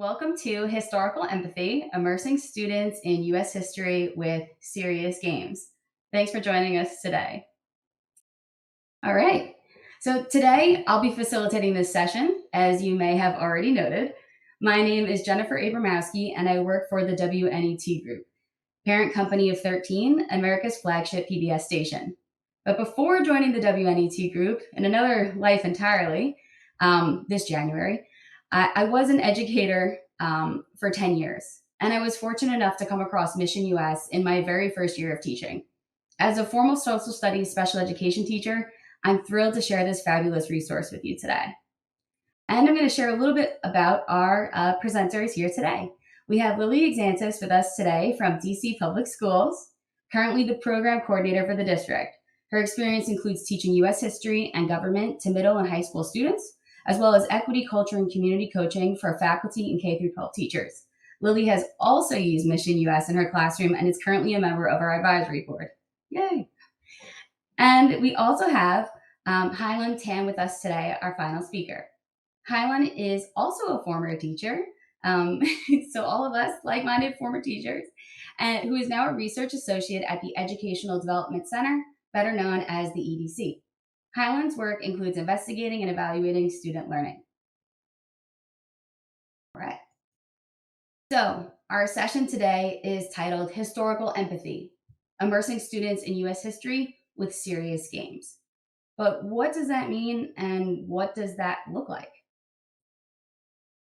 Welcome to Historical Empathy, Immersing Students in U.S. History with Serious Games. Thanks for joining us today. All right. So today I'll be facilitating this session, as you may have already noted. My name is Jennifer Abramowski, and I work for the WNET Group, parent company of 13, America's flagship PBS station. But before joining the WNET Group, in another life entirely, this January, I was an educator for 10 years, and I was fortunate enough to come across Mission US in my very first year of teaching. As a formal social studies special education teacher, I'm thrilled to share this fabulous resource with you today. And I'm going to share a little bit about our presenters here today. We have Lily Exantus with us today from DC Public Schools, currently the program coordinator for the district. Her experience includes teaching U.S. history and government to middle and high school students, as well as equity, culture, and community coaching for faculty and K-12 teachers. Lily has also used Mission US in her classroom and is currently a member of our advisory board. Yay! And we also have Hai Lun Tan with us today, our final speaker. Hai Lun is also a former teacher, so all of us like-minded former teachers, and who is now a research associate at the Educational Development Center, better known as the EDC. Hai Lun's work includes investigating and evaluating student learning. All right. So our session today is titled Historical Empathy, Immersing Students in U.S. History with Serious Games. But what does that mean, and what does that look like?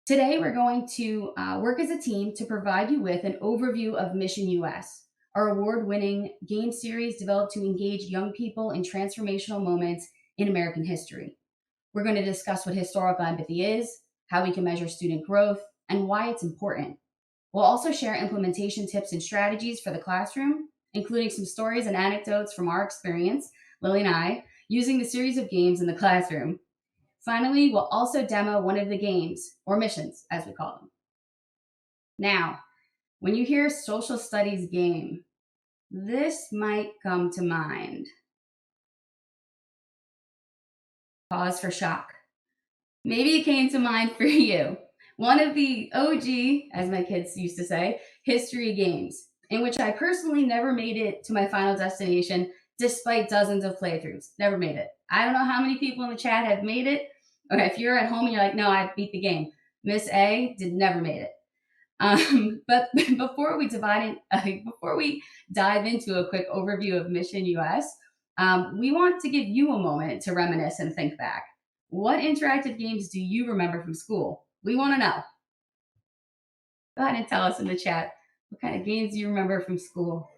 Today, we're going to work as a team to provide you with an overview of Mission US, our award-winning game series developed to engage young people in transformational moments in American history. We're going to discuss what historical empathy is, how we can measure student growth, and why it's important. We'll also share implementation tips and strategies for the classroom, including some stories and anecdotes from our experience, Lily and I, using the series of games in the classroom. Finally, we'll also demo one of the games, or missions, as we call them. Now, when you hear social studies game, this might come to mind. Pause for shock. Maybe it came to mind for you. One of the OG, as my kids used to say, history games, in which I personally never made it to my final destination, despite dozens of playthroughs. Never made it. I don't know how many people in the chat have made it. Or if you're at home and you're like, no, I beat the game. Miss A never made it. But before we dive into a quick overview of Mission US, we want to give you a moment to reminisce and think back. What interactive games do you remember from school? We want to know. Go ahead and tell us in the chat. What kind of games do you remember from school?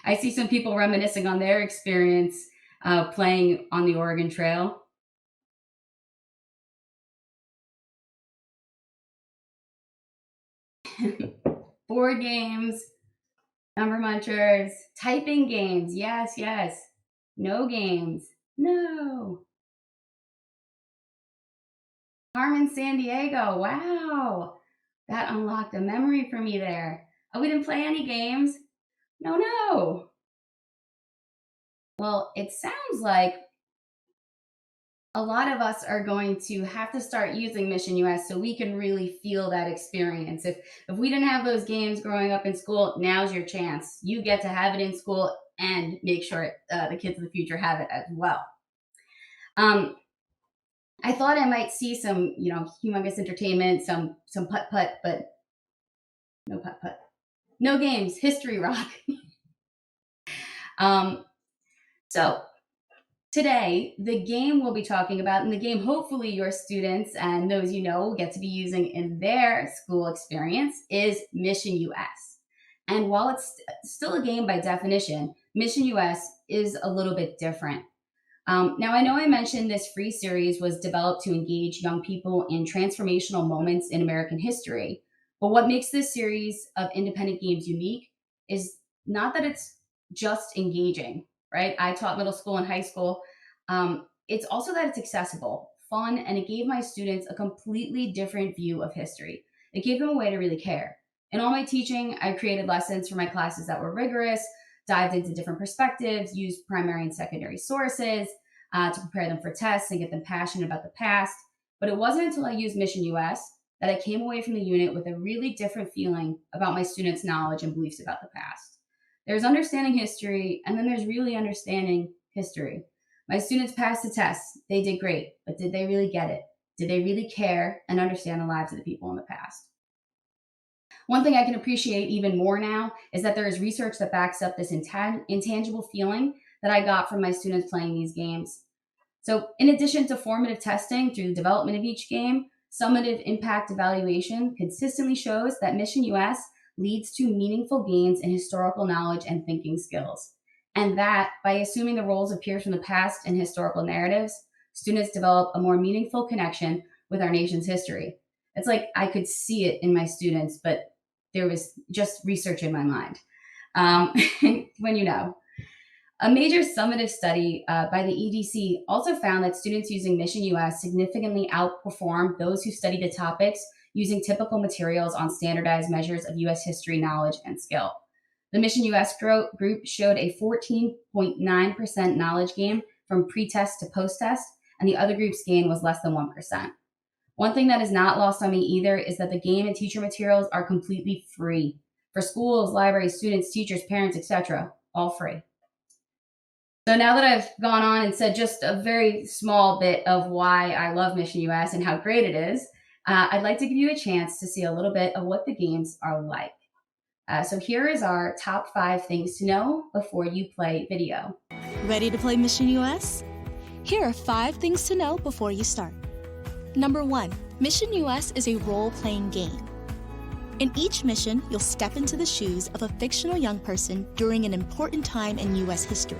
I see some people reminiscing on their experience playing on the Oregon Trail. Board games, number munchers, typing games. Yes, yes. No games. No. Carmen San Diego. Wow. That unlocked a memory for me there. Oh, we didn't play any games? No. Well, it sounds like a lot of us are going to have to start using Mission US so we can really feel that experience. If we didn't have those games growing up in school, now's your chance. You get to have it in school and make sure the kids of the future have it as well. I thought I might see some, humongous entertainment, some putt-putt, but no putt-putt. No games, history rock. So today, the game we'll be talking about, and the game hopefully your students and those you know will get to be using in their school experience, is Mission US. And while it's still a game by definition, Mission US is a little bit different. Now, I know I mentioned this free series was developed to engage young people in transformational moments in American history. But what makes this series of independent games unique is not that it's just engaging, right? I taught middle school and high school. It's also that it's accessible, fun, and it gave my students a completely different view of history. It gave them a way to really care. In all my teaching, I created lessons for my classes that were rigorous, dived into different perspectives, used primary and secondary sources to prepare them for tests and get them passionate about the past. But it wasn't until I used Mission US that I came away from the unit with a really different feeling about my students' knowledge and beliefs about the past. There's understanding history, and then there's really understanding history. My students passed the tests. They did great, but did they really get it? Did they really care and understand the lives of the people in the past? One thing I can appreciate even more now is that there is research that backs up this intangible feeling that I got from my students playing these games. So, in addition to formative testing through the development of each game, summative impact evaluation consistently shows that Mission US leads to meaningful gains in historical knowledge and thinking skills. And that, by assuming the roles of peers from the past in historical narratives, students develop a more meaningful connection with our nation's history. It's like I could see it in my students, but there was just research in my mind. When you know. A major summative study by the EDC also found that students using Mission US significantly outperformed those who studied the topics using typical materials on standardized measures of US history knowledge and skill. The Mission US group showed a 14.9% knowledge gain from pre-test to post-test, and the other group's gain was less than 1%. One thing that is not lost on me either is that the game and teacher materials are completely free for schools, libraries, students, teachers, parents, etc., all free. So now that I've gone on and said just a very small bit of why I love Mission US and how great it is, I'd like to give you a chance to see a little bit of what the games are like. So here is our top 5 things to know before you play video. Ready to play Mission US? Here are 5 things to know before you start. Number 1, Mission US is a role-playing game. In each mission, you'll step into the shoes of a fictional young person during an important time in US history.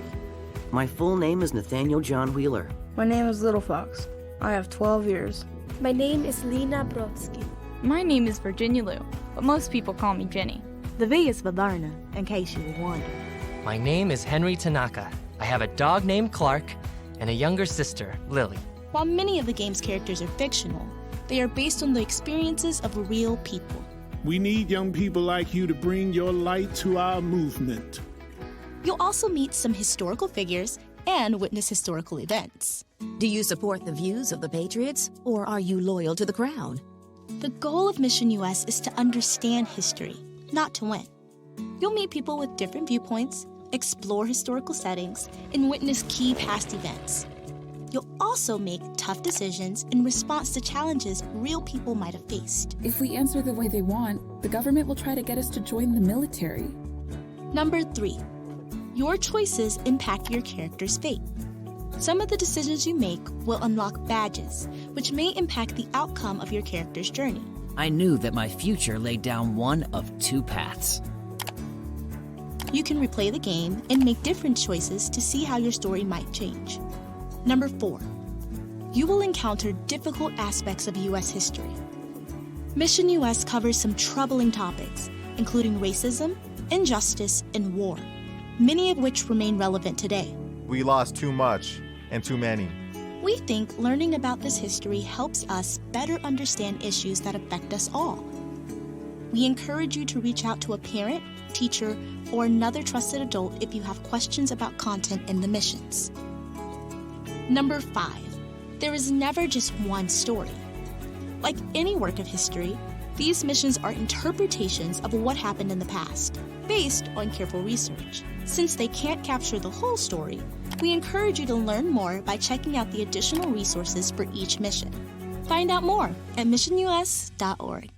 My full name is Nathaniel John Wheeler. My name is Little Fox. I have 12 years. My name is Lena Brodsky. My name is Virginia Liu, but most people call me Jenny. The V is for Varna, in case you were wondering. My name is Henry Tanaka. I have a dog named Clark and a younger sister, Lily. While many of the game's characters are fictional, they are based on the experiences of real people. We need young people like you to bring your light to our movement. You'll also meet some historical figures and witness historical events. Do you support the views of the Patriots, or are you loyal to the Crown? The goal of Mission US is to understand history, not to win. You'll meet people with different viewpoints, explore historical settings, and witness key past events. You'll also make tough decisions in response to challenges real people might have faced. If we answer the way they want, the government will try to get us to join the military. Number 3, your choices impact your character's fate. Some of the decisions you make will unlock badges, which may impact the outcome of your character's journey. I knew that my future laid down one of 2 paths. You can replay the game and make different choices to see how your story might change. Number 4, you will encounter difficult aspects of US history. Mission US covers some troubling topics, including racism, injustice, and war, many of which remain relevant today. We lost too much and too many. We think learning about this history helps us better understand issues that affect us all. We encourage you to reach out to a parent, teacher, or another trusted adult if you have questions about content in the missions. Number 5, there is never just one story. Like any work of history, these missions are interpretations of what happened in the past, based on careful research. Since they can't capture the whole story, we encourage you to learn more by checking out the additional resources for each mission. Find out more at missionus.org.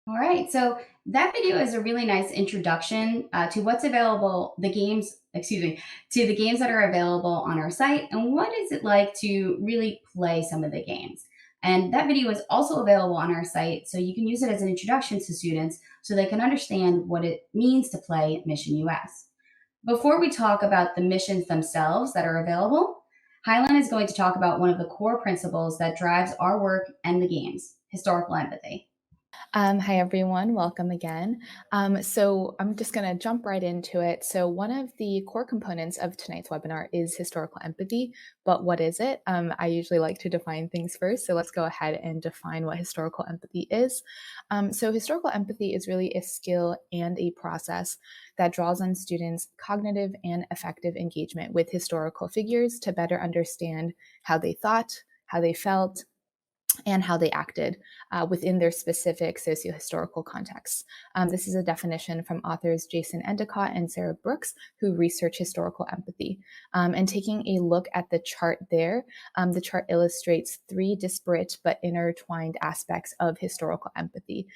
All right, so that video is a really nice introduction to what's available, to the games that are available on our site, and what is it like to really play some of the games. And that video is also available on our site, so you can use it as an introduction to students so they can understand what it means to play Mission US. Before we talk about the missions themselves that are available, Hai Lun is going to talk about one of the core principles that drives our work and the games, historical empathy. Hi, everyone. Welcome again. So I'm just going to jump right into it. So one of the core components of tonight's webinar is historical empathy. But what is it? I usually like to define things first. So let's go ahead and define what historical empathy is. So historical empathy is really a skill and a process that draws on students' cognitive and affective engagement with historical figures to better understand how they thought, how they felt, and how they acted within their specific socio-historical contexts. This is a definition from authors Jason Endicott and Sarah Brooks, who research historical empathy. And taking a look at the chart there, the chart illustrates three disparate but intertwined aspects of historical empathy.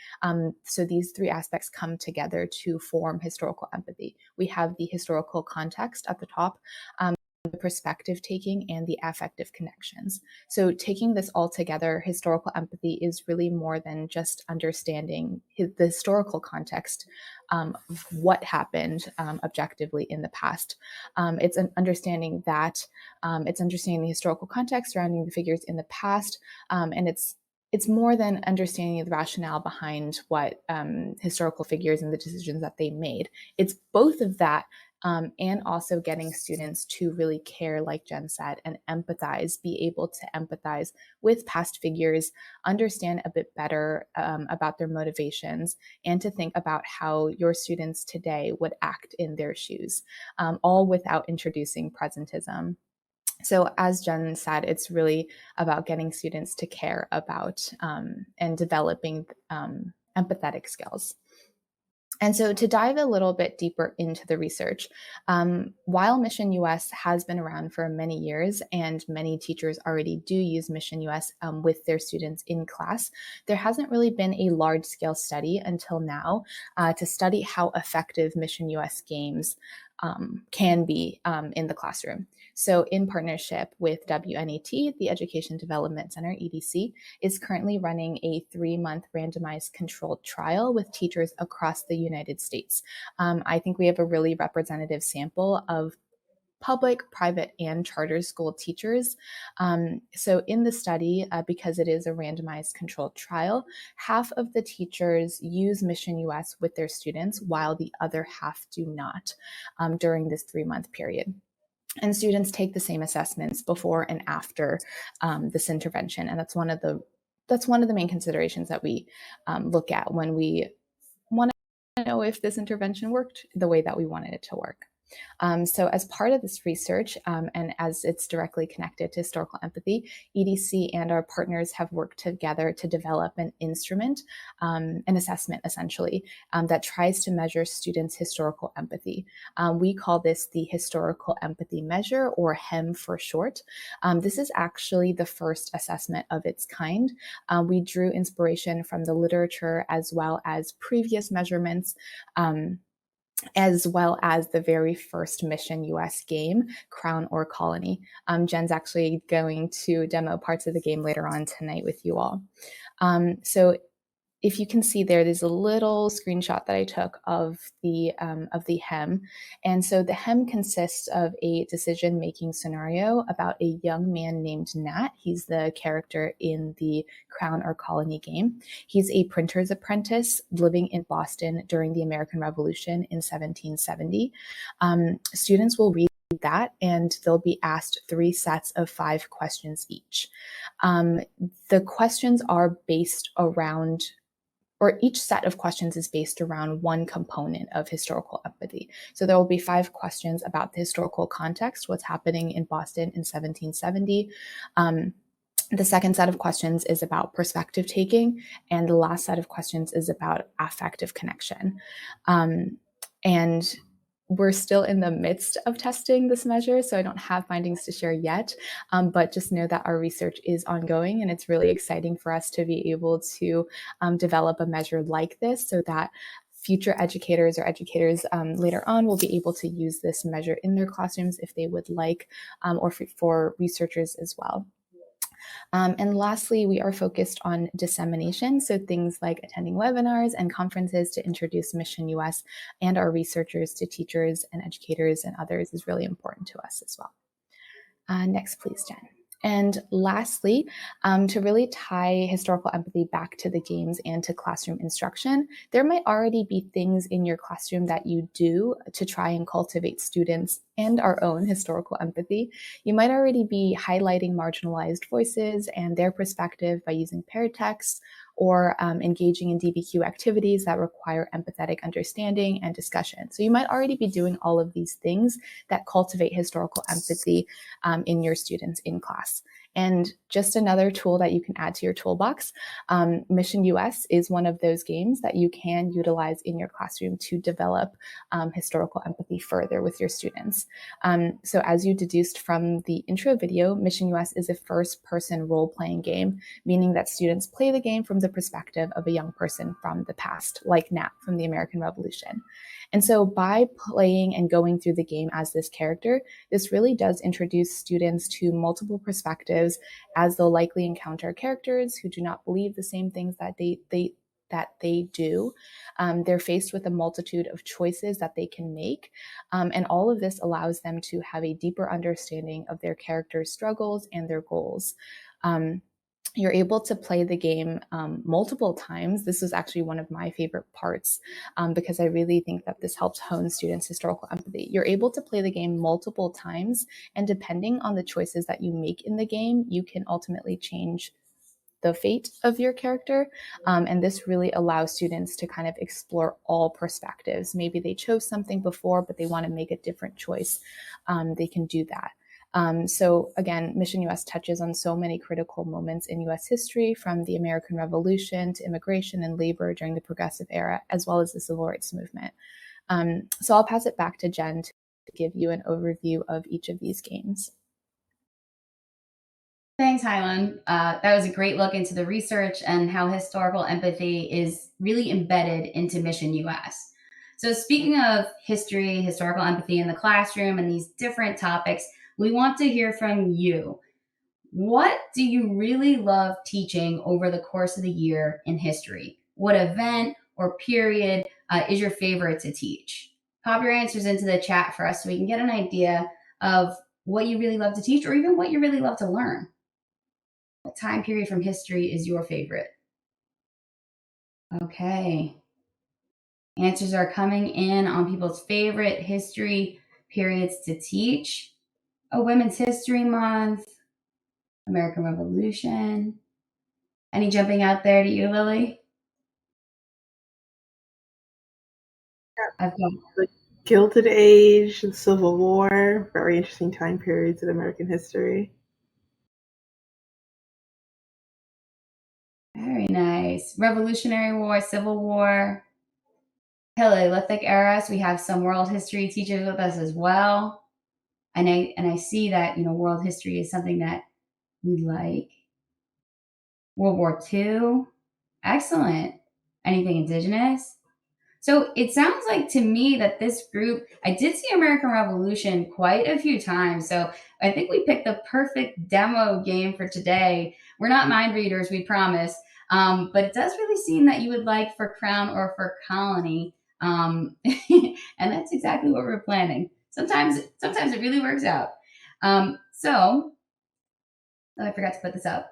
So these three aspects come together to form historical empathy. We have the historical context at the top, the perspective taking, and the affective connections. So taking this all together, historical empathy is really more than just understanding the historical context of what happened objectively in the past. It's an understanding that it's understanding the historical context surrounding the figures in the past, and it's more than understanding the rationale behind what historical figures and the decisions that they made. It's both of that, and also getting students to really care, like Jen said, and empathize, be able to empathize with past figures, understand a bit better about their motivations, and to think about how your students today would act in their shoes, all without introducing presentism. So as Jen said, it's really about getting students to care about and developing empathetic skills. And so to dive a little bit deeper into the research, while Mission US has been around for many years and many teachers already do use Mission US with their students in class, there hasn't really been a large-scale study until now to study how effective Mission US games can be in the classroom. So in partnership with WNET, the Education Development Center, EDC, is currently running a 3-month randomized controlled trial with teachers across the United States. I think we have a really representative sample of public, private, and charter school teachers. So in the study, because it is a randomized controlled trial, half of the teachers use Mission US with their students, while the other half do not during this 3-month period. And students take the same assessments before and after this intervention, and that's one of the main considerations that we look at when we want to know if this intervention worked the way that we wanted it to work. So as part of this research, and as it's directly connected to historical empathy, EDC and our partners have worked together to develop an instrument, an assessment essentially, that tries to measure students' historical empathy. We call this the Historical Empathy Measure, or HEM for short. This is actually the first assessment of its kind. We drew inspiration from the literature as well as previous measurements, as well as the very first Mission US game, Crown or Colony. Jen's actually going to demo parts of the game later on tonight with you all. So if you can see there's a little screenshot that I took of the HEM. And so the HEM consists of a decision-making scenario about a young man named Nat. He's the character in the Crown or Colony game. He's a printer's apprentice living in Boston during the American Revolution in 1770. Students will read that, and they'll be asked 3 sets of 5 questions each. The questions are based around, or each set of questions is based around one component of historical empathy. So there will be 5 questions about the historical context, what's happening in Boston in 1770. The second set of questions is about perspective taking, and the last set of questions is about affective connection. And we're still in the midst of testing this measure, so I don't have findings to share yet, but just know that our research is ongoing, and it's really exciting for us to be able to develop a measure like this so that future educators or educators later on will be able to use this measure in their classrooms if they would like, or for researchers as well. And lastly, we are focused on dissemination. So things like attending webinars and conferences to introduce Mission US and our researchers to teachers and educators and others is really important to us as well. Next, please, Jen. And lastly, to really tie historical empathy back to the games and to classroom instruction, there might already be things in your classroom that you do to try and cultivate students and our own historical empathy. You might already be highlighting marginalized voices and their perspective by using paired texts or engaging in DBQ activities that require empathetic understanding and discussion. So you might already be doing all of these things that cultivate historical empathy in your students in class. And just another tool that you can add to your toolbox, Mission US is one of those games that you can utilize in your classroom to develop historical empathy further with your students. So as you deduced from the intro video, Mission US is a first-person role-playing game, meaning that students play the game from the perspective of a young person from the past, like Nat from the American Revolution. And so by playing and going through the game as this character, this really does introduce students to multiple perspectives, as they'll likely encounter characters who do not believe the same things that they do. They're faced with a multitude of choices that they can make. And all of this allows them to have a deeper understanding of their characters' struggles and their goals. You're able to play the game multiple times. This was actually one of my favorite parts because I really think that this helps hone students' historical empathy. You're able to play the game multiple times, and depending on the choices that you make in the game, you can ultimately change the fate of your character. And this really allows students to kind of explore all perspectives. Maybe they chose something before, but they want to make a different choice. They can do that. So again, Mission US touches on so many critical moments in US history, from the American Revolution to immigration and labor during the Progressive Era, as well as the Civil Rights Movement. So I'll pass it back to Jen to give you an overview of each of these games. Thanks, Hai Lun. That was a great look into the research and how historical empathy is really embedded into Mission US. So speaking of history, historical empathy in the classroom, and these different topics, we want to hear from you. What do you really love teaching over the course of the year in history? What event or period is your favorite to teach? Pop your answers into the chat for us so we can get an idea of what you really love to teach, or even what you really love to learn. What time period from history is your favorite? Okay. Answers are coming in on people's favorite history periods to teach. Women's History Month, American Revolution. Any jumping out there to you, Lily? I've got the Gilded Age, the Civil War, very interesting time periods in American history. Very nice. Revolutionary War, Civil War, Paleolithic era. So we have some world history teachers with us as well. And I see that, world history is something that we like. World War II. Excellent. Anything Indigenous? So it sounds like to me that this group, I did see American Revolution quite a few times. So I think we picked the perfect demo game for today. We're not mind readers, we promise. But it does really seem that you would like for Crown or for Colony. And that's exactly what we're planning. Sometimes it really works out. So I forgot to put this up,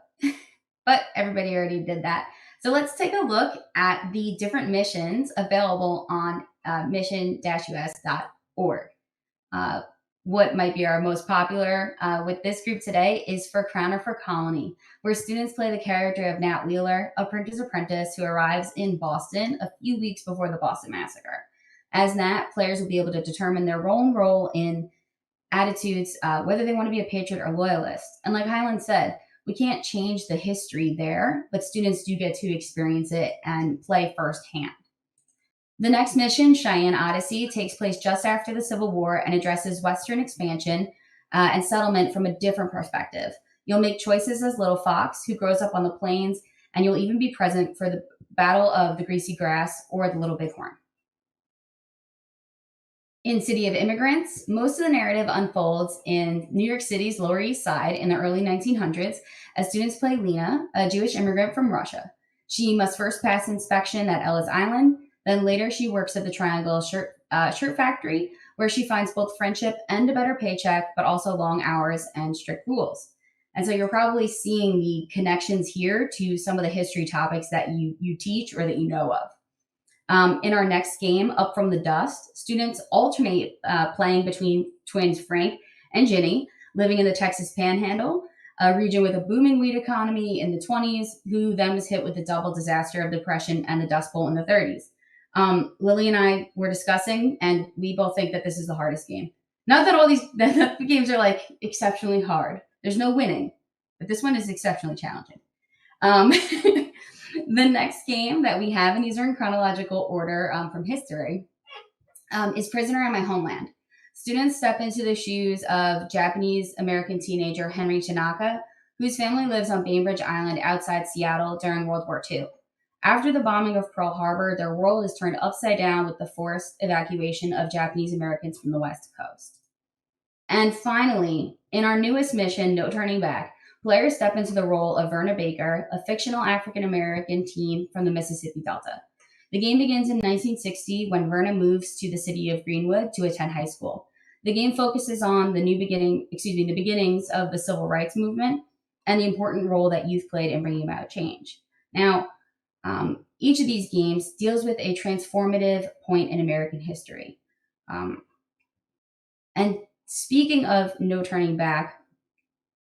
but everybody already did that. So let's take a look at the different missions available on mission-us.org. What might be our most popular with this group today is For Crown or for Colony, where students play the character of Nat Wheeler, a printer's apprentice who arrives in Boston a few weeks before the Boston Massacre. As Nat, players will be able to determine their own role in attitudes, whether they want to be a patriot or loyalist. And like Hai Lun said, we can't change the history there, but students do get to experience it and play firsthand. The next mission, Cheyenne Odyssey, takes place just after the Civil War and addresses Western expansion and settlement from a different perspective. You'll make choices as Little Fox, who grows up on the plains, and you'll even be present for the Battle of the Greasy Grass or the Little Bighorn. In City of Immigrants, most of the narrative unfolds in New York City's Lower East Side in the early 1900s as students play Lena, a Jewish immigrant from Russia. She must first pass inspection at Ellis Island, then later she works at the Triangle shirt factory, where she finds both friendship and a better paycheck, but also long hours and strict rules. And so you're probably seeing the connections here to some of the history topics that you teach or that you know of. In our next game, Up from the Dust, students alternate playing between twins Frank and Ginny, living in the Texas Panhandle, a region with a booming wheat economy in the 20s, who then was hit with the double disaster of Depression and the Dust Bowl in the 30s. Lily and I were discussing, and we both think that this is the hardest game. Not that all these that the games are like exceptionally hard. There's no winning, but this one is exceptionally challenging. The next game that we have, and these are in chronological order from history, is Prisoner in My Homeland. Students step into the shoes of Japanese-American teenager Henry Tanaka, whose family lives on Bainbridge Island outside Seattle during World War II. After the bombing of Pearl Harbor, their world is turned upside down with the forced evacuation of Japanese Americans from the West Coast. And finally, in our newest mission, No Turning Back, players step into the role of Verna Baker, a fictional African-American teen from the Mississippi Delta. The game begins in 1960 when Verna moves to the city of Greenwood to attend high school. The game focuses on the beginnings of the civil rights movement and the important role that youth played in bringing about change. Now, each of these games deals with a transformative point in American history. And speaking of No Turning Back,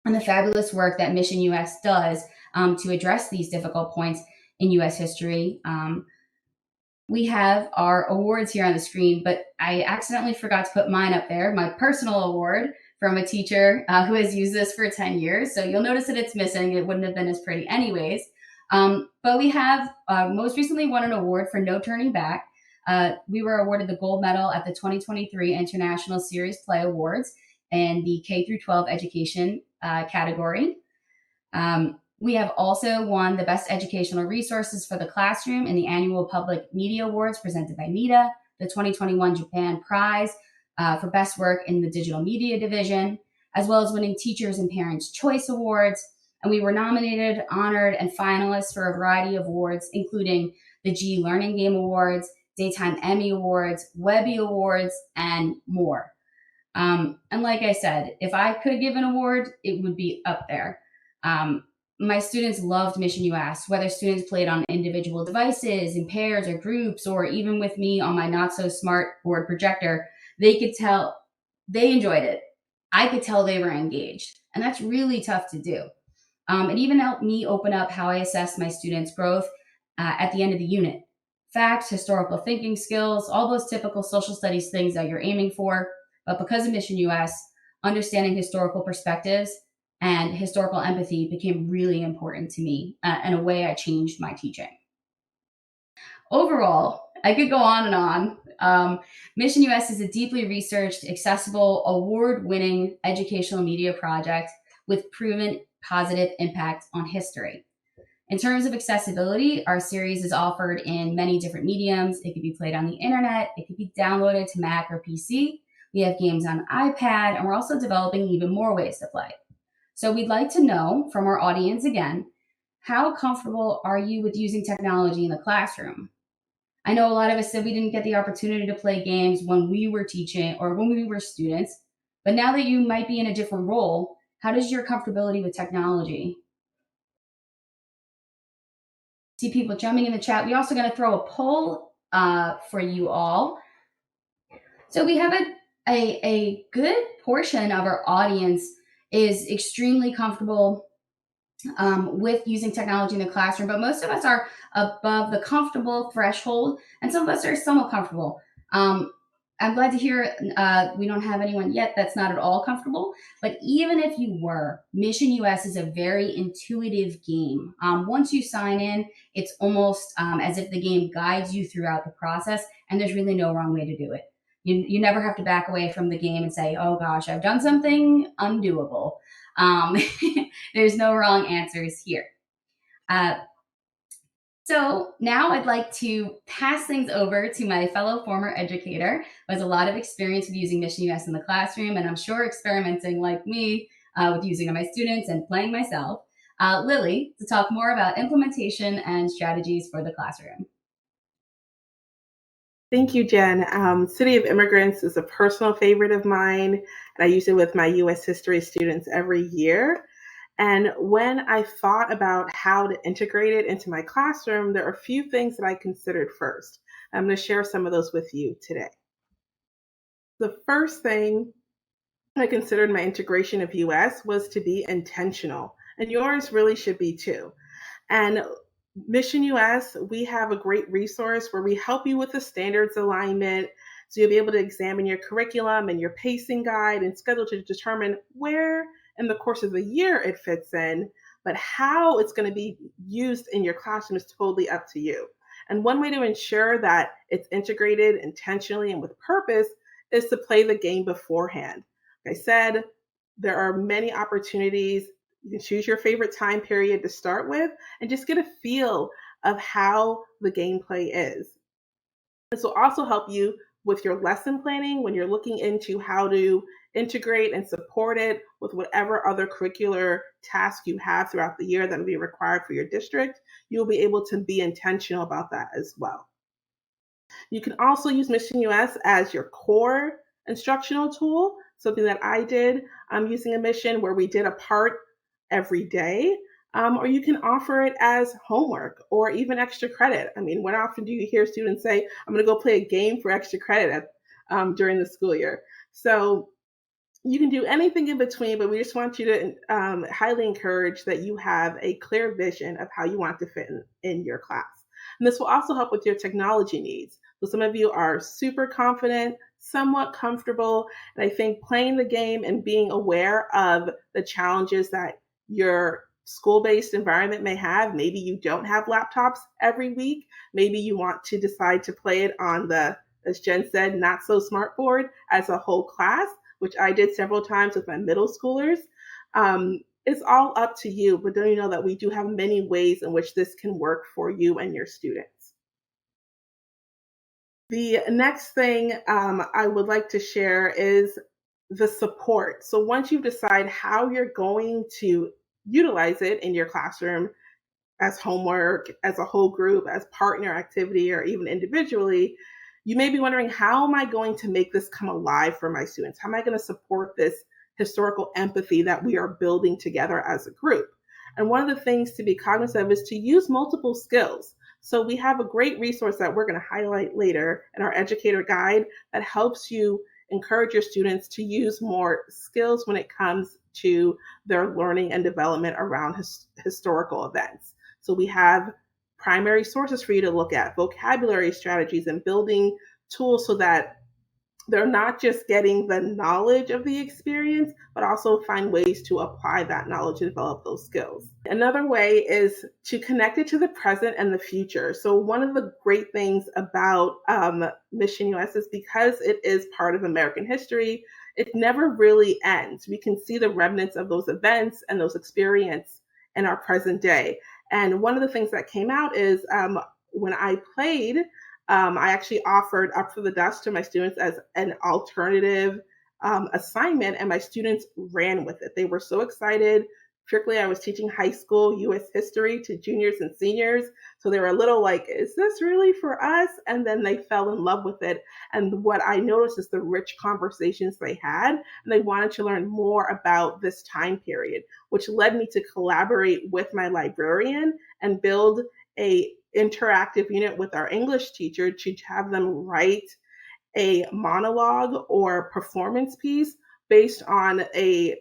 and the fabulous work that Mission US does to address these difficult points in US history, we have our awards here on the screen, but I accidentally forgot to put mine up there, my personal award from a teacher who has used this for 10 years. So you'll notice that it's missing. It wouldn't have been as pretty anyways. But we have most recently won an award for No Turning Back. We were awarded the gold medal at the 2023 International Serious Play Awards in the K through 12 education category. We have also won the Best Educational Resources for the Classroom in the annual Public Media Awards presented by MEDA, the 2021 Japan Prize for Best Work in the Digital Media Division, as well as winning Teachers and Parents' Choice Awards. And we were nominated, honored, and finalists for a variety of awards, including the G Learning Game Awards, Daytime Emmy Awards, Webby Awards, and more. And like I said, if I could give an award, it would be up there. My students loved Mission US, whether students played on individual devices, in pairs or groups, or even with me on my not-so-smart board projector, they could tell they enjoyed it. I could tell they were engaged, and that's really tough to do. It even helped me open up how I assess my students' growth at the end of the unit. Facts, historical thinking skills, all those typical social studies things that you're aiming for. But because of Mission US, understanding historical perspectives and historical empathy became really important to me, and a way I changed my teaching. Overall, I could go on and on. Mission US is a deeply researched, accessible, award-winning educational media project with proven positive impact on history. In terms of accessibility, our series is offered in many different mediums. It could be played on the internet. It could be downloaded to Mac or PC. We have games on iPad, and we're also developing even more ways to play. So we'd like to know from our audience again, how comfortable are you with using technology in the classroom? I know a lot of us said we didn't get the opportunity to play games when we were teaching or when we were students, but now that you might be in a different role, how does your comfortability with technology? See people jumping in the chat. We're also going to throw a poll for you all. So we have a good portion of our audience is extremely comfortable with using technology in the classroom, but most of us are above the comfortable threshold, and some of us are somewhat comfortable. I'm glad to hear we don't have anyone yet that's not at all comfortable, but even if you were, Mission US is a very intuitive game. Once you sign in, it's almost as if the game guides you throughout the process, and there's really no wrong way to do it. You never have to back away from the game and say, oh gosh, I've done something undoable. There's no wrong answers here. So now I'd like to pass things over to my fellow former educator who has a lot of experience with using Mission US in the classroom, and I'm sure experimenting like me with using it on my students and playing myself, Lily, to talk more about implementation and strategies for the classroom. Thank you, Jen. City of Immigrants is a personal favorite of mine, and I use it with my U.S. history students every year. And when I thought about how to integrate it into my classroom, there are a few things that I considered first. I'm going to share some of those with you today. The first thing I considered my integration of US was to be intentional, and yours really should be too. And Mission US, we have a great resource where we help you with the standards alignment. So you'll be able to examine your curriculum and your pacing guide and schedule to determine where in the course of the year it fits in, but how it's going to be used in your classroom is totally up to you. And one way to ensure that it's integrated intentionally and with purpose is to play the game beforehand. Like I said, there are many opportunities. You can choose your favorite time period to start with and just get a feel of how the gameplay is. This will also help you with your lesson planning when you're looking into how to integrate and support it with whatever other curricular tasks you have throughout the year that will be required for your district. You'll be able to be intentional about that as well. You can also use Mission US as your core instructional tool, something that I did using a mission where we did a part every day, or you can offer it as homework or even extra credit. I mean, when often do you hear students say, I'm going to go play a game for extra credit during the school year? So you can do anything in between, but we just want you to highly encourage that you have a clear vision of how you want to fit in your class. And this will also help with your technology needs. So some of you are super confident, somewhat comfortable, and I think playing the game and being aware of the challenges that your school-based environment may have. Maybe you don't have laptops every week. Maybe you want to decide to play it on the, as Jen said, not so smart board as a whole class, which I did several times with my middle schoolers. It's all up to you, but don't you know that we do have many ways in which this can work for you and your students. The next thing I would like to share is the support. So once you decide how you're going to utilize it in your classroom as homework, as a whole group, as partner activity, or even individually, you may be wondering, how am I going to make this come alive for my students? How am I going to support this historical empathy that we are building together as a group? And one of the things to be cognizant of is to use multiple skills. So we have a great resource that we're going to highlight later in our educator guide that helps you encourage your students to use more skills when it comes to their learning and development around historical events. So we have primary sources for you to look at, vocabulary strategies, and building tools so that they're not just getting the knowledge of the experience, but also find ways to apply that knowledge and develop those skills. Another way is to connect it to the present and the future. So one of the great things about Mission US is because it is part of American history, it never really ends. We can see the remnants of those events and those experiences in our present day. And one of the things that came out is when I played, I actually offered Up for the Dust to my students as an alternative assignment, and my students ran with it. They were so excited. Particularly, I was teaching high school U.S. history to juniors and seniors, so they were a little like, is this really for us? And then they fell in love with it. And what I noticed is the rich conversations they had, and they wanted to learn more about this time period, which led me to collaborate with my librarian and build a interactive unit with our English teacher to have them write a monologue or performance piece based on a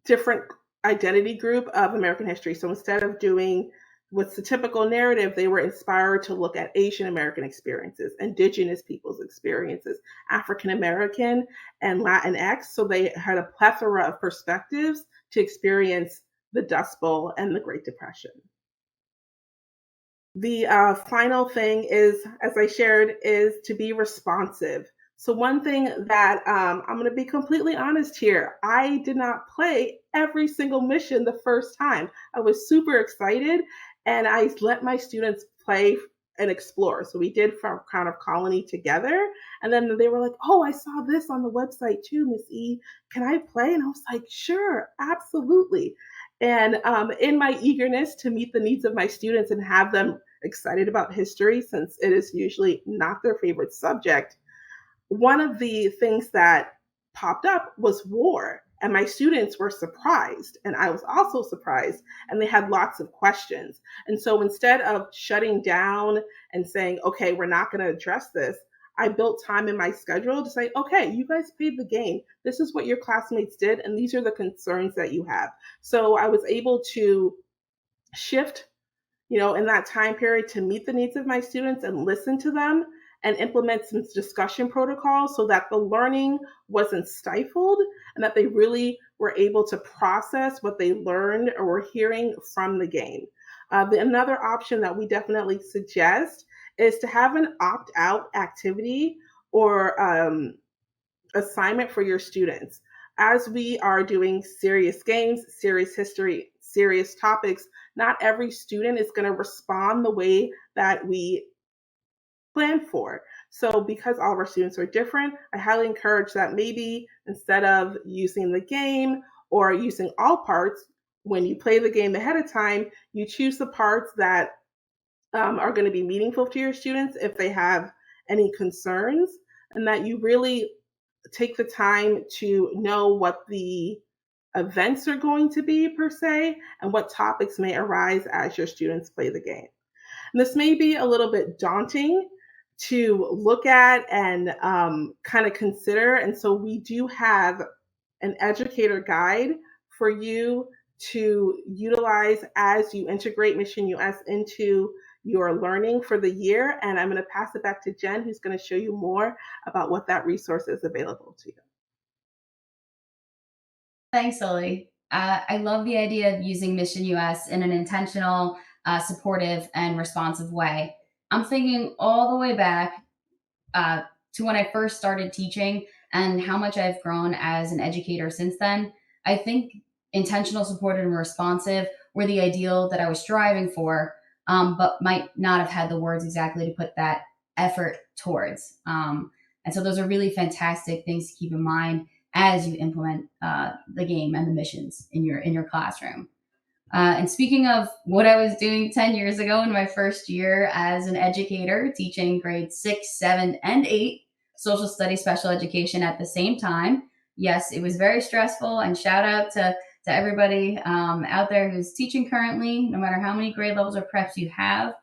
different identity group of American history. So instead of doing what's the typical narrative, they were inspired to look at Asian American experiences, Indigenous people's experiences, African American and Latinx. So they had a plethora of perspectives to experience the Dust Bowl and the Great Depression. The final thing is, as I shared, is to be responsive. So one thing that I'm going to be completely honest here, I did not play every single mission the first time. I was super excited, and I let my students play and explore. So we did from Crown of Colony together, and then they were like, oh, I saw this on the website too, Miss E. Can I play? And I was like, sure, absolutely. And in my eagerness to meet the needs of my students and have them excited about history, since it is usually not their favorite subject, one of the things that popped up was war. And my students were surprised, and I was also surprised, and they had lots of questions. And so instead of shutting down and saying, okay, we're not going to address this, I built time in my schedule to say, okay, you guys played the game. This is what your classmates did, and these are the concerns that you have. So I was able to shift, in that time period to meet the needs of my students and listen to them and implement some discussion protocols so that the learning wasn't stifled and that they really were able to process what they learned or were hearing from the game. Another option that we definitely suggest is to have an opt-out activity or assignment for your students. As we are doing serious games, serious history, serious topics, not every student is going to respond the way that we plan for. So because all of our students are different, I highly encourage that maybe instead of using the game or using all parts, when you play the game ahead of time, you choose the parts that are going to be meaningful to your students if they have any concerns, and that you really take the time to know what the events are going to be per se and what topics may arise as your students play the game. And this may be a little bit daunting to look at and kind of consider. And so we do have an educator guide for you to utilize as you integrate Mission US into your learning for the year. And I'm going to pass it back to Jen, who's going to show you more about what that resource is available to you. Thanks, Lily. I love the idea of using Mission US in an intentional, supportive, and responsive way. I'm thinking all the way back to when I first started teaching and how much I've grown as an educator since then. I think intentional, supportive, and responsive were the ideal that I was striving for, but might not have had the words exactly to put that effort towards. And so those are really fantastic things to keep in mind as you implement the game and the missions in your classroom. And speaking of what I was doing 10 years ago in my first year as an educator, teaching grades 6, 7, and 8 social studies special education at the same time. Yes, it was very stressful, and shout out to everybody out there who's teaching currently, no matter how many grade levels or preps you have.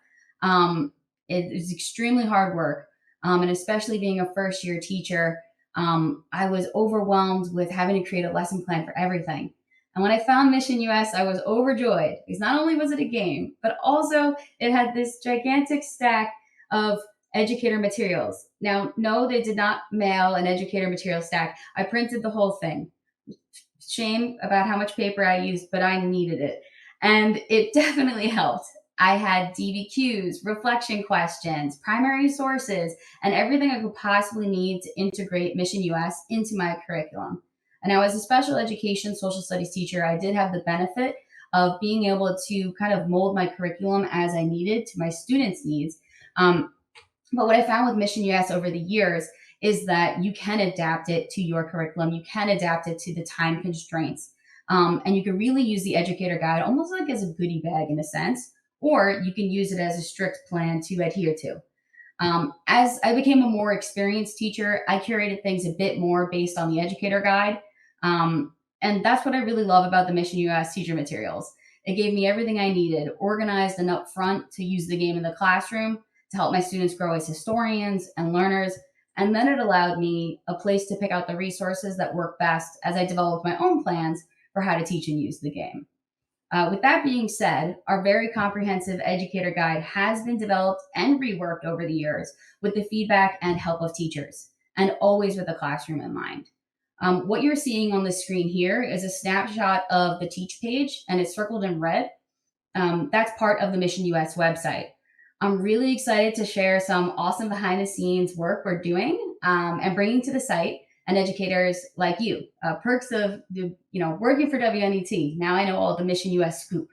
It is extremely hard work, and especially being a first year teacher, I was overwhelmed with having to create a lesson plan for everything. And when I found Mission US, I was overjoyed because not only was it a game, but also it had this gigantic stack of educator materials. Now, no, they did not mail an educator material stack. I printed the whole thing. Shame about how much paper I used, but I needed it. And it definitely helped. I had DBQs, reflection questions, primary sources, and everything I could possibly need to integrate Mission US into my curriculum. And now as a special education social studies teacher, I did have the benefit of being able to kind of mold my curriculum as I needed to my students' needs. But what I found with Mission US over the years is that you can adapt it to your curriculum. You can adapt it to the time constraints. And you can really use the educator guide almost like as a goodie bag in a sense, or you can use it as a strict plan to adhere to. As I became a more experienced teacher, I curated things a bit more based on the educator guide. And that's what I really love about the Mission US teacher materials. It gave me everything I needed, organized and upfront to use the game in the classroom to help my students grow as historians and learners. And then it allowed me a place to pick out the resources that work best as I developed my own plans for how to teach and use the game. With that being said, our very comprehensive educator guide has been developed and reworked over the years with the feedback and help of teachers, and always with the classroom in mind. What you're seeing on the screen here is a snapshot of the teach page, and it's circled in red. That's part of the Mission US website. I'm really excited to share some awesome behind the scenes work we're doing and bringing to the site and educators like you. Perks of working for WNET. Now I know all the Mission US scoop.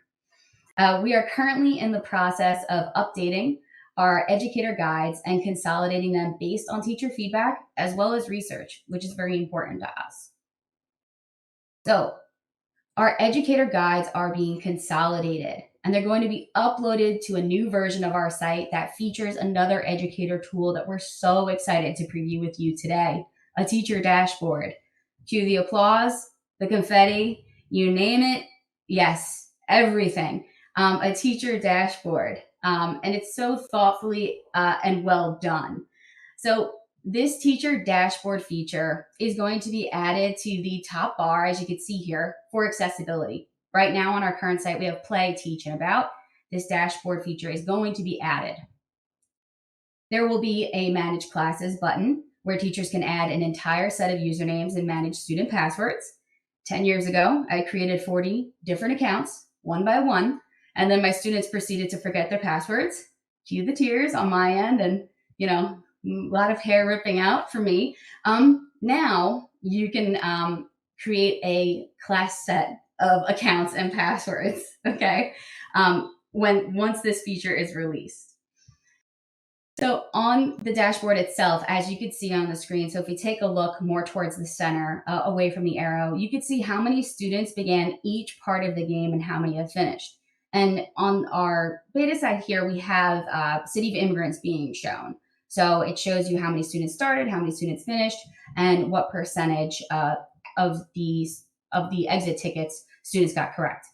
We are currently in the process of updating our educator guides and consolidating them based on teacher feedback as well as research, which is very important to us. So our educator guides are being consolidated, and they're going to be uploaded to a new version of our site that features another educator tool that we're so excited to preview with you today, a teacher dashboard. Cue the applause. the confetti, you name it. Yes, everything. A teacher dashboard. And it's so thoughtfully and well done. So this teacher dashboard feature is going to be added to the top bar, as you can see here, for accessibility. Right now on our current site, we have Play, Teach, and About. This dashboard feature is going to be added. There will be a Manage Classes button where teachers can add an entire set of usernames and manage student passwords. 10 years ago, I created 40 different accounts, one by one, and then my students proceeded to forget their passwords. Cue the tears on my end, and, a lot of hair ripping out for me. Now you can create a class set of accounts and passwords, okay, once this feature is released. So on the dashboard itself, as you can see on the screen, so if you take a look more towards the center, away from the arrow, you can see how many students began each part of the game and how many have finished. And on our beta side here, we have City of Immigrants being shown. So it shows you how many students started, how many students finished, and what percentage of the exit tickets students got correct.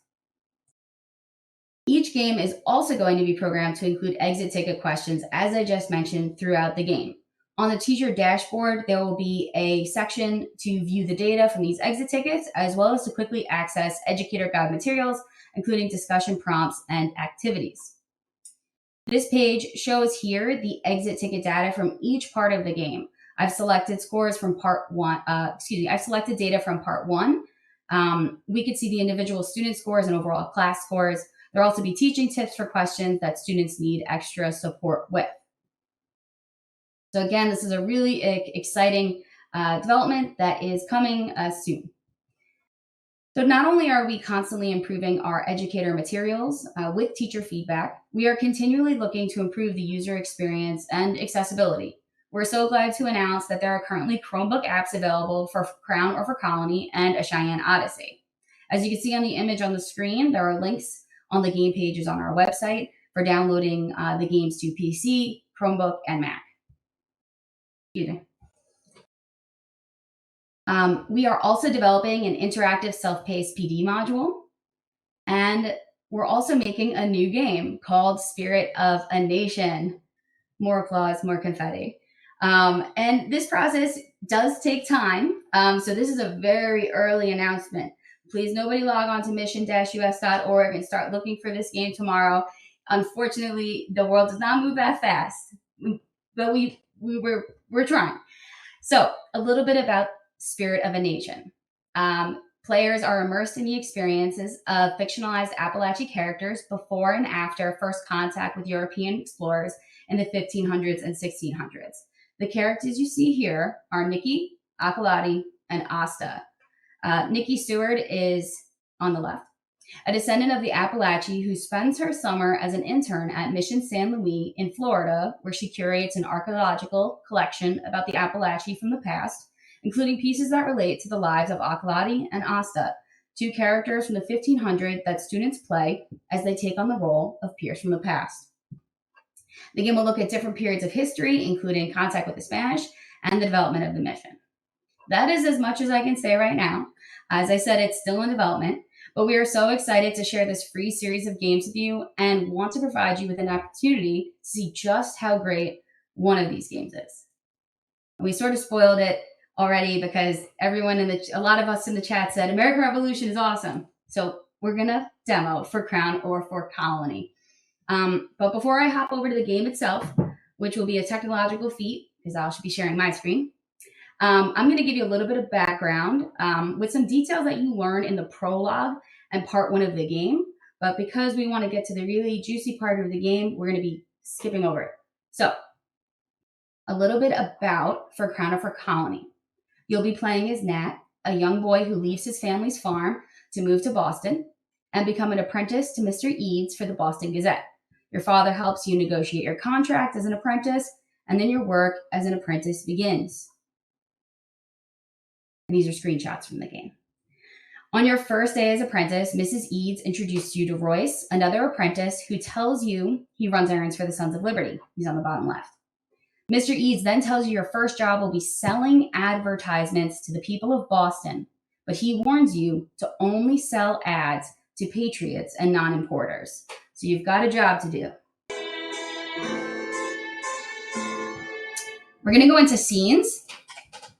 Each game is also going to be programmed to include exit ticket questions, as I just mentioned, throughout the game. On the teacher dashboard, there will be a section to view the data from these exit tickets, as well as to quickly access educator guide materials, including discussion prompts and activities. This page shows here the exit ticket data from each part of the game. I've selected scores from part one. I've selected data from part one. We could see the individual student scores and overall class scores. There'll also be teaching tips for questions that students need extra support with. So again, this is a really exciting development that is coming soon. So not only are we constantly improving our educator materials with teacher feedback, we are continually looking to improve the user experience and accessibility. We're so glad to announce that there are currently Chromebook apps available for Crown or for Colony and a Cheyenne Odyssey. As you can see on the image on the screen, there are links on the game pages on our website for downloading the games to PC, Chromebook, and Mac. We are also developing an interactive self-paced PD module, and we're also making a new game called Spirit of a Nation. More applause, more confetti. And this process does take time, so this is a very early announcement. Please, nobody log on to mission-us.org and start looking for this game tomorrow. Unfortunately, the world does not move that fast, but we're trying. So a little bit about Spirit of a Nation. Players are immersed in the experiences of fictionalized Appalachian characters before and after first contact with European explorers in the 1500s and 1600s. The characters you see here are Nikki, Akalati, and Asta. Nikki Stewart is on the left, a descendant of the Appalachee who spends her summer as an intern at Mission San Luis in Florida, where she curates an archaeological collection about the Appalachee from the past, including pieces that relate to the lives of Akalati and Asta, two characters from the 1500s that students play as they take on the role of peers from the past. The game will look at different periods of history, including contact with the Spanish and the development of the mission. That is as much as I can say right now. As I said, it's still in development, but we are so excited to share this free series of games with you and want to provide you with an opportunity to see just how great one of these games is. We sort of spoiled it already because a lot of us in the chat said American Revolution is awesome. So we're going to demo for Crown or for Colony. But before I hop over to the game itself, which will be a technological feat because I should be sharing my screen, I'm going to give you a little bit of background with some details that you learn in the prologue and part one of the game. But because we want to get to the really juicy part of the game, we're going to be skipping over it. So a little bit about For Crown or for Colony. You'll be playing as Nat, a young boy who leaves his family's farm to move to Boston and become an apprentice to Mr. Eads for the Boston Gazette. Your father helps you negotiate your contract as an apprentice, and then your work as an apprentice begins. And these are screenshots from the game. On your first day as apprentice, Mrs. Eads introduced you to Royce, another apprentice who tells you he runs errands for the Sons of Liberty. He's on the bottom left. Mr. Eads then tells you your first job will be selling advertisements to the people of Boston. but he warns you to only sell ads to patriots and non-importers. So you've got a job to do. We're going to go into scenes,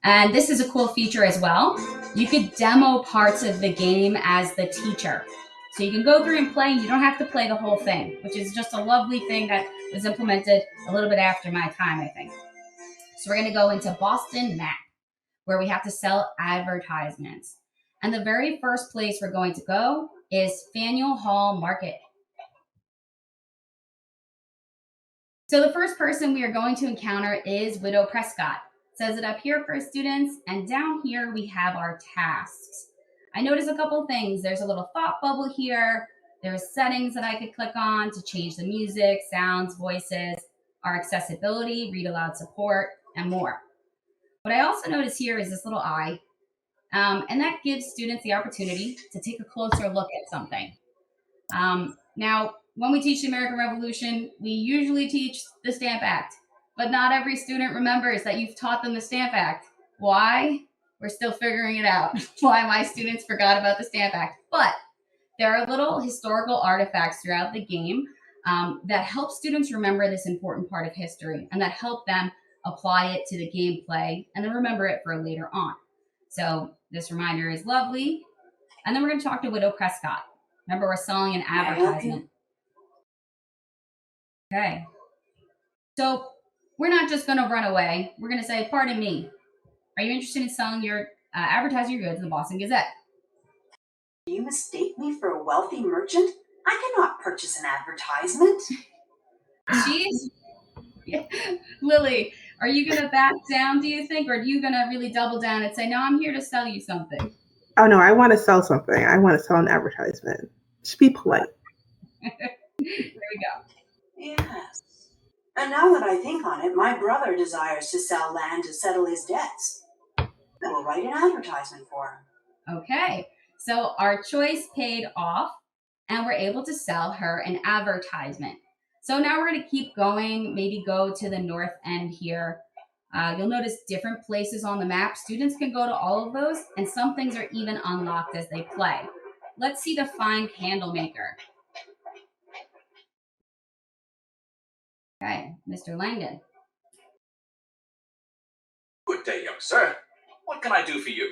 and this is a cool feature as well. You could demo parts of the game as the teacher. So you can go through and play, and you don't have to play the whole thing, which is just a lovely thing that was implemented a little bit after my time, I think. So we're going to go into Boston Map, where we have to sell advertisements. And the very first place we're going to go is Faneuil Hall Market. So the first person we are going to encounter is Widow Prescott. It says it up here for students, and down here we have our tasks. I noticed a couple things. There's a little thought bubble here. There's settings that I could click on to change the music, sounds, voices, our accessibility, read aloud support, and more. What I also notice here is this little eye, and that gives students the opportunity to take a closer look at something. Now, when we teach the American Revolution, we usually teach the Stamp Act, but not every student remembers that you've taught them the Stamp Act. Why? We're still figuring it out, why my students forgot about the Stamp Act. But there are little historical artifacts throughout the game that help students remember this important part of history, and that help them apply it to the gameplay and then remember it for later on. So this reminder is lovely. And then we're going to talk to Widow Prescott. Remember, we're selling an advertisement. Okay. So we're not just going to run away. We're going to say, pardon me, are you interested in selling your advertising your goods in the Boston Gazette? Do you mistake me for a wealthy merchant? I cannot purchase an advertisement. Jeez. Lily, are you going to back down, do you think? Or are you going to really double down and say, no, I'm here to sell you something? Oh, no, I want to sell something. I want to sell an advertisement. Just be polite. There we go. Yes. And now that I think on it, my brother desires to sell land to settle his debts. I will write an advertisement for him. Okay. So our choice paid off, and we're able to sell her an advertisement. So now we're going to keep going, maybe go to the north end here. You'll notice different places on the map. Students can go to all of those, and some things are even unlocked as they play. Let's see the Find Candle Maker. Okay, Mr. Langdon. Good day, young sir. What can I do for you?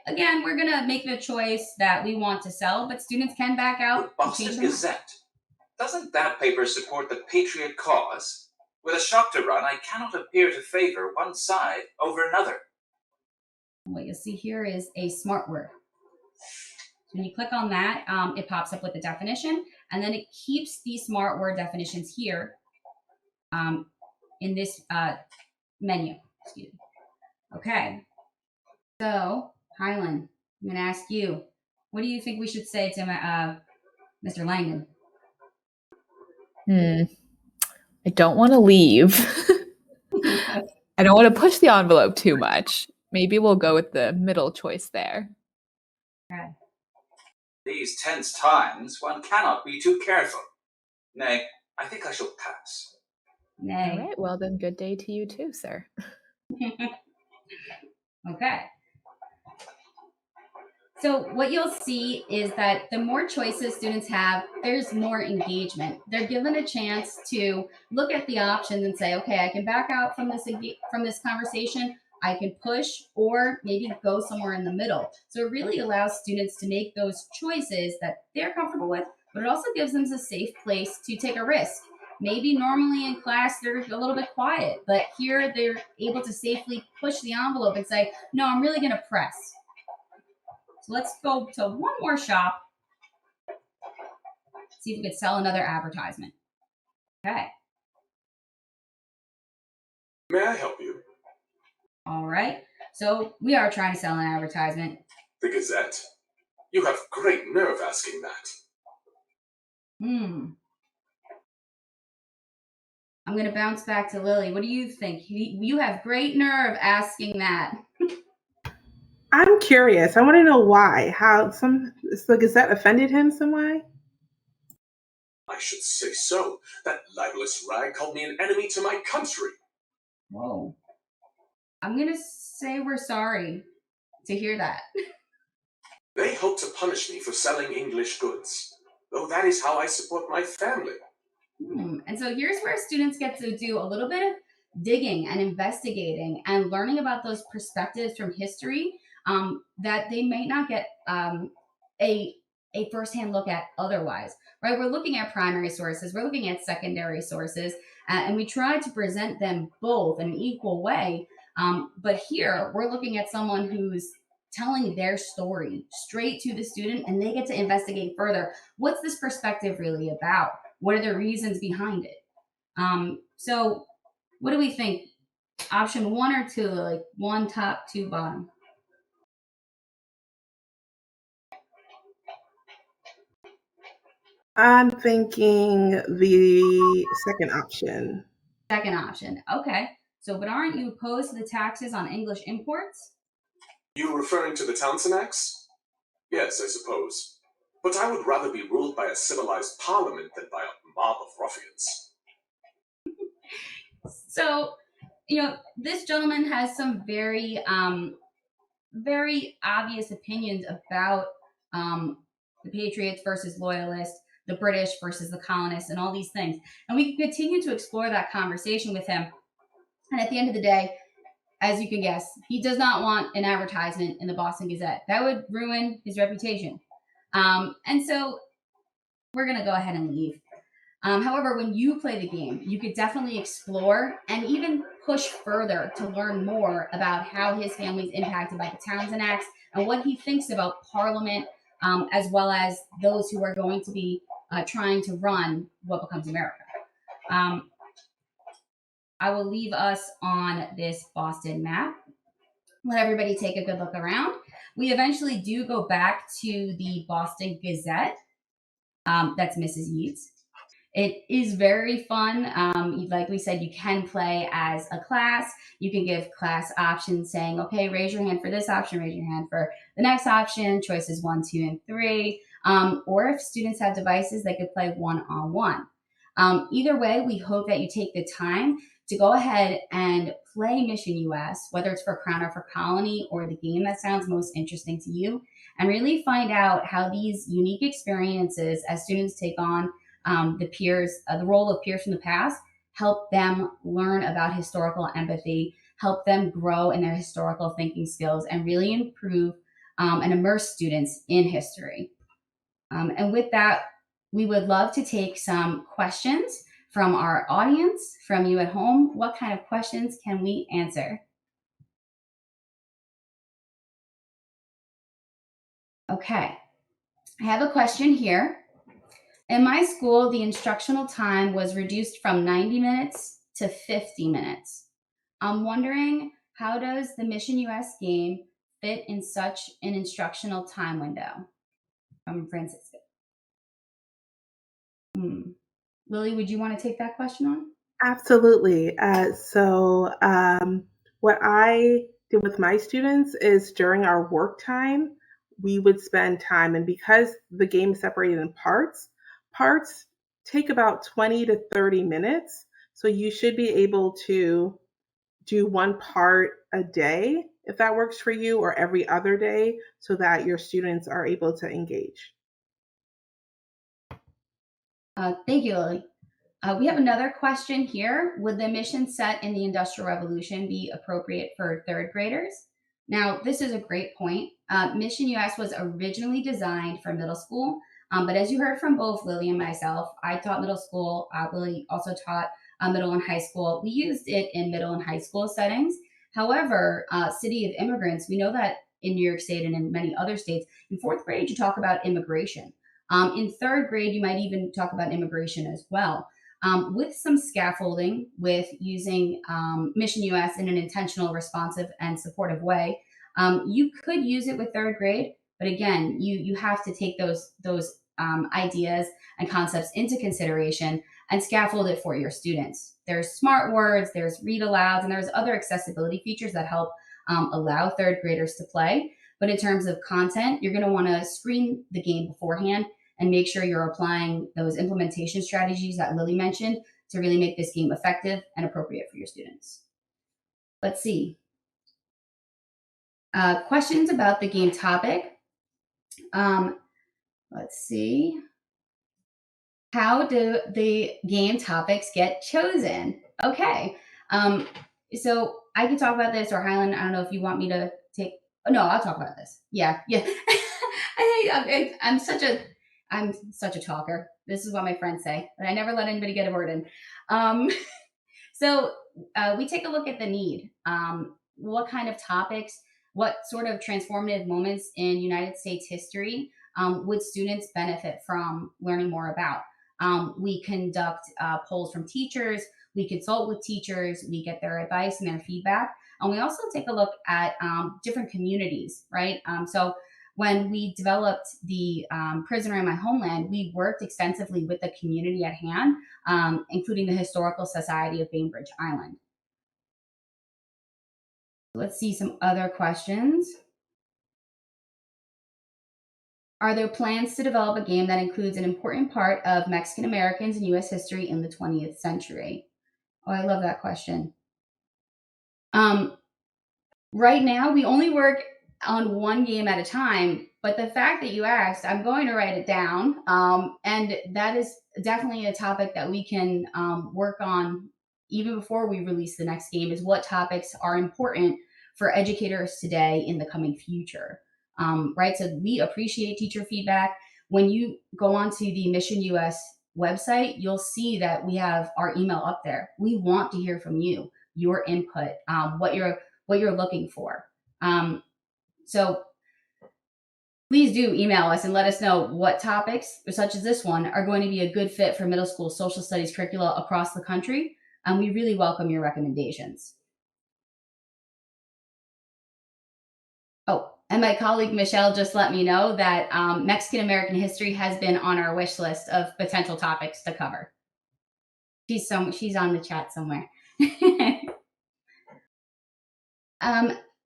Again, we're going to make the choice that we want to sell, but students can back out. The Boston Gazette. Doesn't that paper support the patriot cause? With a shop to run, I cannot appear to favor one side over another. What you'll see here is a smart word. When you click on that, it pops up with the definition, and then it keeps the smart word definitions here in this menu. Excuse me. Okay. So, Hai Lun, I'm going to ask you, what do you think we should say to Mr. Langdon? I don't want to leave. I don't want to push the envelope too much. Maybe we'll go with the middle choice there. Okay. These tense times, one cannot be too careful. Nay, I think I shall pass. Nay. All right, well then, good day to you too, sir. Okay. So what you'll see is that the more choices students have, there's more engagement. They're given a chance to look at the options and say, okay, I can back out from this conversation, I can push, or maybe go somewhere in the middle. So it really allows students to make those choices that they're comfortable with, but it also gives them a safe place to take a risk. Maybe normally in class, they're a little bit quiet, but here they're able to safely push the envelope and say, no, I'm really gonna press. So let's go to one more shop. See if we could sell another advertisement. Okay. May I help you? All right. So we are trying to sell an advertisement. The Gazette? You have great nerve asking that. I'm going to bounce back to Lily. What do you think? You have great nerve asking that. I'm curious. I want to know why. How the Gazette offended him some way? I should say so. That libelous rag called me an enemy to my country. Whoa. I'm going to say we're sorry to hear that. They hope to punish me for selling English goods, though that is how I support my family. And so here's where students get to do a little bit of digging and investigating and learning about those perspectives from history that they may not get a firsthand look at otherwise, right? We're looking at primary sources, we're looking at secondary sources, and we try to present them both in an equal way. But here we're looking at someone who's telling their story straight to the student, and they get to investigate further. What's this perspective really about? What are the reasons behind it? So what do we think? Option 1 or 2, like 1 top, 2 bottom? I'm thinking the second option. Second option. Okay. So, but aren't you opposed to the taxes on English imports? You referring to the Townsend Acts? Yes, I suppose. But I would rather be ruled by a civilized parliament than by a mob of ruffians. So, this gentleman has some very, very obvious opinions about the Patriots versus Loyalists, the British versus the colonists, and all these things. And we can continue to explore that conversation with him. And at the end of the day, as you can guess, he does not want an advertisement in the Boston Gazette. That would ruin his reputation. And so we're going to go ahead and leave. However, when you play the game, you could definitely explore and even push further to learn more about how his family is impacted by the Townsend Acts and what he thinks about Parliament, as well as those who are going to be trying to run what becomes America. I will leave us on this Boston map. Let everybody take a good look around. We eventually do go back to the Boston Gazette. That's Mrs. Yeats. It is very fun. Like we said, you can play as a class. You can give class options saying, okay, raise your hand for this option, raise your hand for the next option, choices 1, 2, and 3. Or if students have devices, they could play one-on-one. Either way, we hope that you take the time to go ahead and play Mission US, whether it's for Crown or for Colony or the game that sounds most interesting to you, and really find out how these unique experiences as students take on the role of peers from the past, help them learn about historical empathy, help them grow in their historical thinking skills, and really improve and immerse students in history. And with that, we would love to take some questions from our audience, from you at home. What kind of questions can we answer? Okay, I have a question here. In my school, the instructional time was reduced from 90 minutes to 50 minutes. I'm wondering, how does the Mission US game fit in such an instructional time window? From Francisco. Lily, would you want to take that question on? Absolutely. What I did with my students is during our work time, we would spend time, and because the game is separated in parts take about 20 to 30 minutes. So you should be able to do one part a day, if that works for you, or every other day, so that your students are able to engage. Thank you, Lily. We have another question here. Would the mission set in the Industrial Revolution be appropriate for third graders? Now, this is a great point. Mission US was originally designed for middle school, but as you heard from both Lily and myself, I taught middle school. Lily also taught middle and high school. We used it in middle and high school settings. However, City of Immigrants, we know that in New York State and in many other states, in fourth grade, you talk about immigration. In third grade, you might even talk about immigration as well. With some scaffolding, with using Mission US in an intentional, responsive, and supportive way, you could use it with third grade. But again, you have to take those ideas and concepts into consideration and scaffold it for your students. There's smart words, there's read alouds, and there's other accessibility features that help allow third graders to play. But in terms of content, you're going to want to screen the game beforehand and make sure you're applying those implementation strategies that Lily mentioned to really make this game effective and appropriate for your students. Let's see. Questions about the game topic. Let's see. How do the game topics get chosen? Okay. So I can talk about this, or Highland, I don't know if you want me to take. Oh, no, I'll talk about this. Yeah. I'm such a talker. This is what my friends say, but I never let anybody get a word in. So we take a look at the need. What kind of topics, what sort of transformative moments in United States history would students benefit from learning more about? We conduct polls from teachers, we consult with teachers, we get their advice and their feedback. And we also take a look at different communities, right? So when we developed the Prisoner in My Homeland, we worked extensively with the community at hand, including the Historical Society of Bainbridge Island. Let's see some other questions. Are there plans to develop a game that includes an important part of Mexican Americans and U.S. history in the 20th century? Oh, I love that question. Right now, we only work on one game at a time, but the fact that you asked, I'm going to write it down. And that is definitely a topic that we can work on even before we release the next game, is what topics are important for educators today in the coming future. Right? So we appreciate teacher feedback. When you go onto the Mission US website, you'll see that we have our email up there. We want to hear from you, your input, what you're looking for. So please do email us and let us know what topics, such as this one, are going to be a good fit for middle school social studies curricula across the country. And we really welcome your recommendations. Oh, and my colleague Michelle just let me know that Mexican American history has been on our wish list of potential topics to cover. She's on the chat somewhere.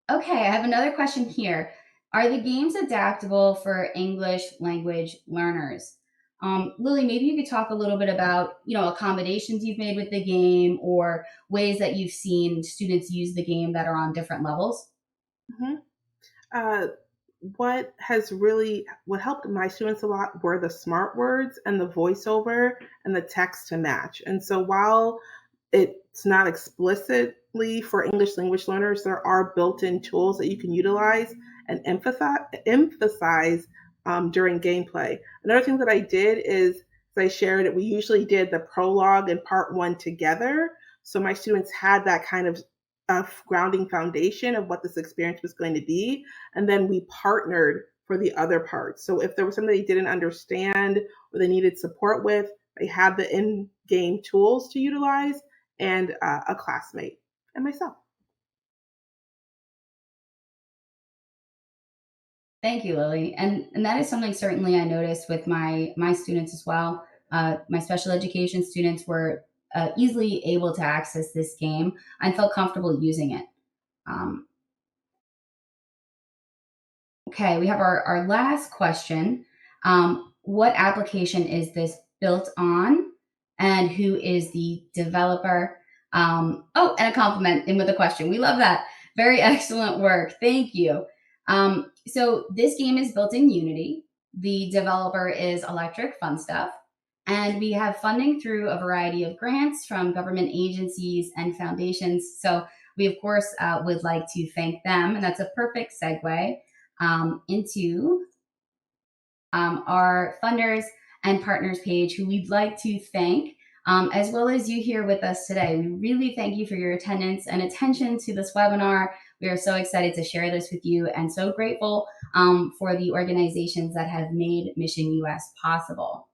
Okay, I have another question here. Are the games adaptable for English language learners? Lily, maybe you could talk a little bit about, accommodations you've made with the game, or ways that you've seen students use the game that are on different levels. Mm-hmm. What helped my students a lot were the smart words and the voiceover and the text to match. And so while it's not explicitly for English language learners, there are built-in tools that you can utilize and emphasize during gameplay. Another thing that I did is, as I shared it, we usually did the prologue and part one together. So my students had that kind of grounding foundation of what this experience was going to be. And then we partnered for the other parts. So if there was something they didn't understand or they needed support with, they had the in-game tools to utilize, and a classmate and myself. Thank you, Lily. And that is something certainly I noticed with my students as well. My special education students were easily able to access this game and felt comfortable using it. Okay, we have our last question. What application is this built on, and who is the developer? And a compliment in with a question. We love that. Very excellent work. Thank you. So this game is built in Unity. The developer is Electric Fun Stuff. And we have funding through a variety of grants from government agencies and foundations. So we, of course, would like to thank them. And that's a perfect segue into our funders and partners page, who we'd like to thank, as well as you here with us today. We really thank you for your attendance and attention to this webinar. We are so excited to share this with you, and so grateful for the organizations that have made Mission US possible.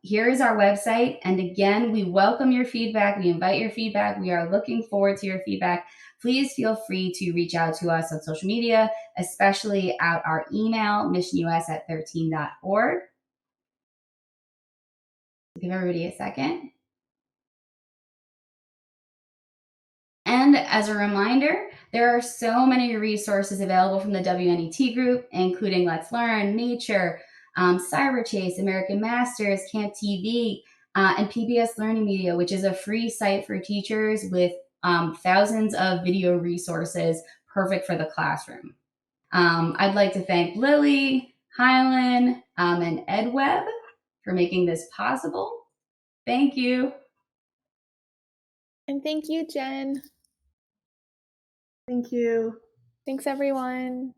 Here is our website. And again, we welcome your feedback. We invite your feedback. We are looking forward to your feedback. Please feel free to reach out to us on social media, especially at our email, missionus@13.org. Give everybody a second. And as a reminder, there are so many resources available from the WNET Group, including Let's Learn, Nature, Cyber Chase, American Masters, Camp TV, and PBS Learning Media, which is a free site for teachers with thousands of video resources, perfect for the classroom. I'd like to thank Lily, Hai Lun, and Ed Webb for making this possible. Thank you. And thank you, Jen. Thank you. Thanks, everyone.